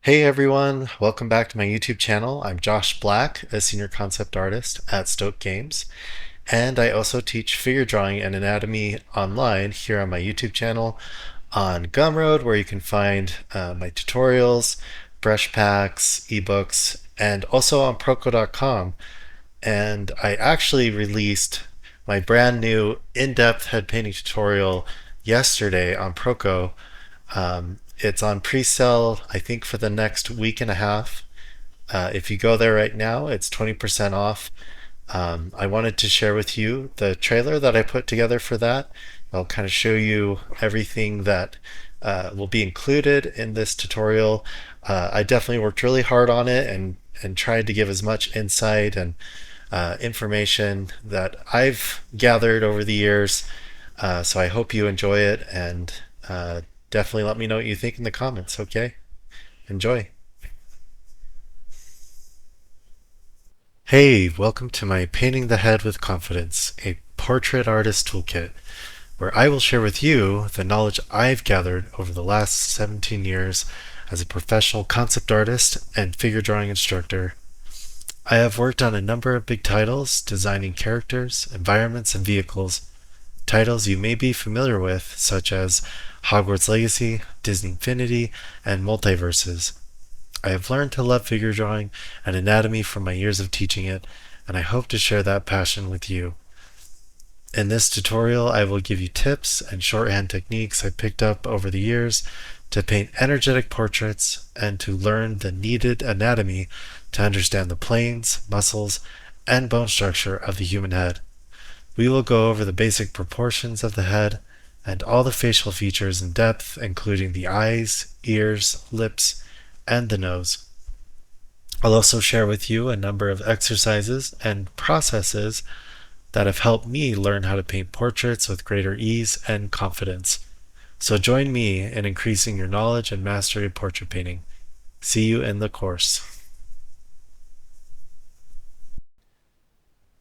Hey everyone, welcome back to my YouTube channel. I'm Josh Black, a senior concept artist at Stoke Games, and I also teach figure drawing and anatomy online here on my YouTube channel on Gumroad, where you can find my tutorials, brush packs, ebooks, and also on Proko.com. And I actually released my brand new in-depth head painting tutorial yesterday on Proko. It's on pre-sale, I think, for the next week and a half. If you go there right now, it's 20% off. I wanted to share with you the trailer that I put together for that. I'll kind of show you everything that will be included in this tutorial. I definitely worked really hard on it and tried to give as much insight and information that I've gathered over the years. So I hope you enjoy it and definitely let me know what you think in the comments, okay? Enjoy. Hey, welcome to my Painting the Head with Confidence, a portrait artist toolkit, where I will share with you the knowledge I've gathered over the last 17 years as a professional concept artist and figure drawing instructor. I have worked on a number of big titles, designing characters, environments, and vehicles, titles you may be familiar with, such as Hogwarts Legacy, Disney Infinity, and Multiverses. I have learned to love figure drawing and anatomy from my years of teaching it, and I hope to share that passion with you. In this tutorial, I will give you tips and shorthand techniques I picked up over the years to paint energetic portraits and to learn the needed anatomy to understand the planes, muscles, and bone structure of the human head. We will go over the basic proportions of the head and all the facial features in depth, including the eyes, ears, lips, and the nose. I'll also share with you a number of exercises and processes that have helped me learn how to paint portraits with greater ease and confidence. So join me in increasing your knowledge and mastery of portrait painting. See you in the course.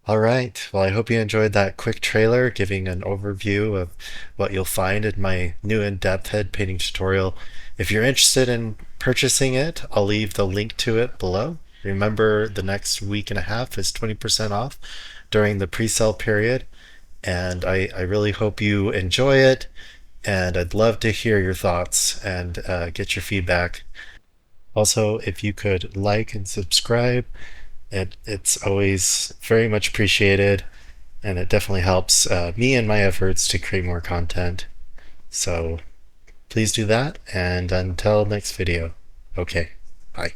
All right. Well, I hope you enjoyed that quick trailer giving an overview of what you'll find in my new in-depth head painting tutorial. If you're interested in purchasing it, I'll leave the link to it below. Remember, the next week and a half is 20% off during the pre-sale period, and I really hope you enjoy it, and I'd love to hear your thoughts and get your feedback. Also, if you could like and subscribe, it's always very much appreciated, and it definitely helps me in my efforts to create more content. So please do that, and until next video. Okay, bye.